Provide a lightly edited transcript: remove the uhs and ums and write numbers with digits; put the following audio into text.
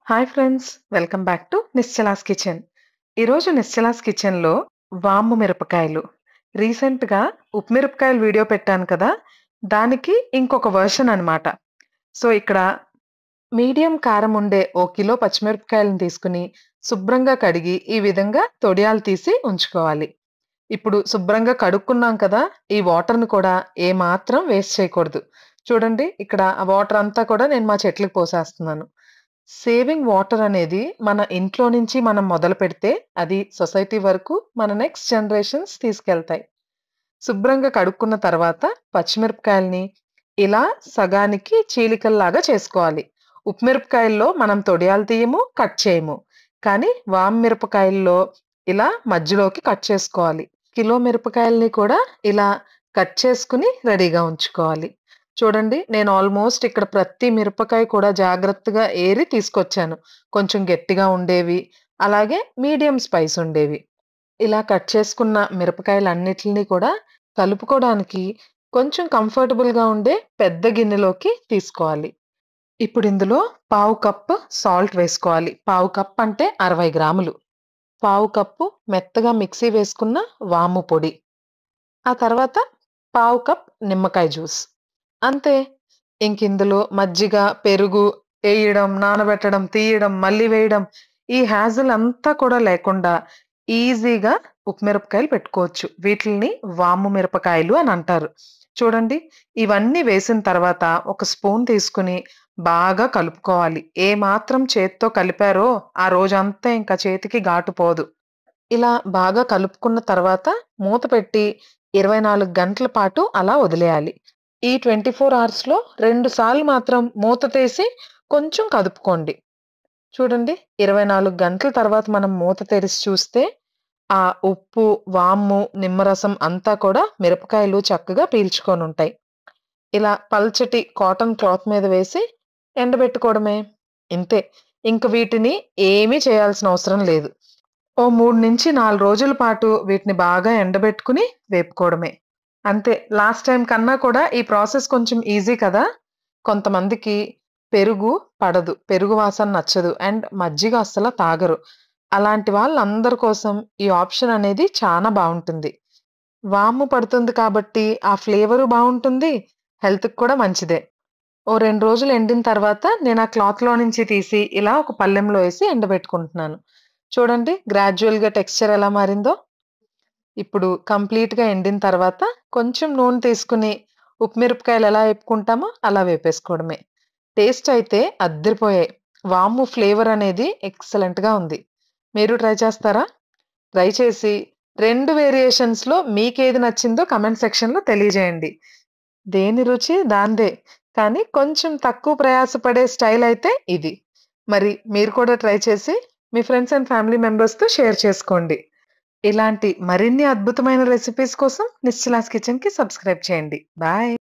Hi friends, welcome back to Nischala's kitchen. ఈరోజు నిశ్చలాస్ కిచెన్లో వాము మిరపకాయలు. రీసెంట్గా ఉప్పు మిరపకాయలు వీడియో పెట్టాను కదా, దానికి ఇంకొక వర్షన్ అనమాట. సో ఇక్కడ మీడియం కారం ఉండే ఓ కిలో పచ్చిమిరపకాయలను తీసుకుని శుభ్రంగా కడిగి ఈ విధంగా తొడియాలు తీసి ఉంచుకోవాలి. ఇప్పుడు శుభ్రంగా కడుక్కున్నాం కదా, ఈ వాటర్‌ని కూడా ఏమాత్రం వేస్ట్ చేయకూడదు. చూడండి, ఇక్కడ ఆ వాటర్ అంతా కూడా నేను మా చెట్లకు పోసేస్తున్నాను. సేవింగ్ వాటర్ అనేది మన ఇంట్లో నుంచి మనం మొదలుపెడితే, అది సొసైటీ వరకు మన నెక్స్ట్ జనరేషన్స్ తీసుకెళ్తాయి. శుభ్రంగా కడుక్కున్న తర్వాత పచ్చిమిరపకాయల్ని ఇలా సగానికి చీలికల్లాగా చేసుకోవాలి. ఉప్పు మిరపకాయల్లో మనం తొడియాలు తీయము, కట్ చేయము. కానీ వాము మిరపకాయల్లో ఇలా మధ్యలోకి కట్ చేసుకోవాలి. కిలో మిరపకాయల్ని కూడా ఇలా కట్ చేసుకుని రెడీగా ఉంచుకోవాలి. చూడండి, నేను ఆల్మోస్ట్ ఇక్కడ ప్రతి మిరపకాయ కూడా జాగ్రత్తగా ఏరి తీసుకొచ్చాను. కొంచెం గట్టిగా ఉండేవి, అలాగే మీడియం స్పైస్ ఉండేవి. ఇలా కట్ చేసుకున్న మిరపకాయలన్నిటిని కూడా కలుపుకోవడానికి కొంచెం కంఫర్టబుల్‌గా ఉండే పెద్ద గిన్నెలోకి తీసుకోవాలి. ఇప్పుడు ఇందులో పావు కప్పు సాల్ట్ వేసుకోవాలి. పావు కప్ అంటే 60 గ్రాములు. పావు కప్పు మెత్తగా మిక్సీ వేసుకున్న వాము పొడి. ఆ తర్వాత పావు కప్ నిమ్మకాయ జ్యూస్. అంతే. ఇంకిందులో మజ్జిగ, పెరుగు ఎయడం, నానబెట్టడం, తీయడం, మళ్ళీ వేయడం, ఈ హ్యాజల్ అంతా కూడా లేకుండా ఈజీగా ఉప్పు మిరపకాయలు పెట్టుకోవచ్చు. వీటిల్ని వాము మిరపకాయలు అని అంటారు. చూడండి, ఇవన్నీ వేసిన తర్వాత ఒక స్పూన్ తీసుకుని బాగా కలుపుకోవాలి. ఏమాత్రం చేత్తో కలిపారో ఆ రోజంతా ఇంకా చేతికి ఘాటు పోదు. ఇలా బాగా కలుపుకున్న తర్వాత మూత పెట్టి 24 గంటల పాటు అలా వదిలేయాలి. ఈ 24 అవర్స్‌లో 2 సార్లు మాత్రం మూత తీసి కొంచెం కదుపుకోండి. చూడండి, 24 గంటల తర్వాత మనం మూత తెరిచి చూస్తే ఆ ఉప్పు, వాము, నిమ్మరసం అంతా కూడా మిరపకాయలు చక్కగా పీల్చుకొనుంటాయి. ఇలా పల్చటి కాటన్ క్లాత్ మీద వేసి ఎండబెట్టుకోవడమే. ఇంతే. ఇంక వీటిని ఏమీ చేయాల్సిన అవసరం లేదు. ఓ 3-4 రోజుల పాటు వీటిని బాగా ఎండబెట్టుకుని వేపుకోవడమే. అంతే. లాస్ట్ టైమ్ కన్నా కూడా ఈ ప్రాసెస్ కొంచెం ఈజీ కదా! కొంతమందికి పెరుగు పడదు. పెరుగు వాసన నచ్చదు. అండ్ మజ్జిగ అస్సల తాగరు. అలాంటి వాళ్ళందరి కోసం ఈ ఆప్షన్ అనేది చానా బావుంటుంది. వాము పడుతుంది కాబట్టి ఆ ఫ్లేవరు బావుంటుంది. హెల్త్‌కి కూడా మంచిదే. ఓ 2 రోజులు ఎండిన తర్వాత నేను ఆ క్లాత్‌లో నుంచి తీసి ఇలా ఒక పళ్ళెంలో ఏసి ఎండబెట్టుకుంటున్నాను. చూడండి, గ్రాడ్యుయల్‌గా టెక్స్చర్ ఎలా మారిందో. ఇప్పుడు కంప్లీట్‌గా ఎండిన తర్వాత కొంచెం నూనె తీసుకుని ఉప్పు మిరపకాయలు ఎలా వేపుకుంటామో అలా వేపేసుకోవడమే. టేస్ట్ అయితే అద్దిరిపోయాయి. వాము ఫ్లేవర్ అనేది ఎక్సలెంట్‌గా ఉంది. మీరు ట్రై చేస్తారా? ట్రై చేసి 2 వేరియేషన్స్‌లో మీకేది నచ్చిందో కామెంట్ సెక్షన్‌లో తెలియజేయండి. దేని రుచి దాందే. కానీ కొంచెం తక్కువ ప్రయాసపడే స్టైల్ అయితే ఇది. మరి మీరు కూడా ట్రై చేసి మీ ఫ్రెండ్స్ అండ్ ఫ్యామిలీ మెంబర్స్‌తో షేర్ చేసుకోండి. ఇలాంటి మరిన్ని అద్భుతమైన రెసిపీస్ కోసం నిశ్చలాస్ కిచెన్‌కి సబ్స్క్రైబ్ చేయండి. బాయ్.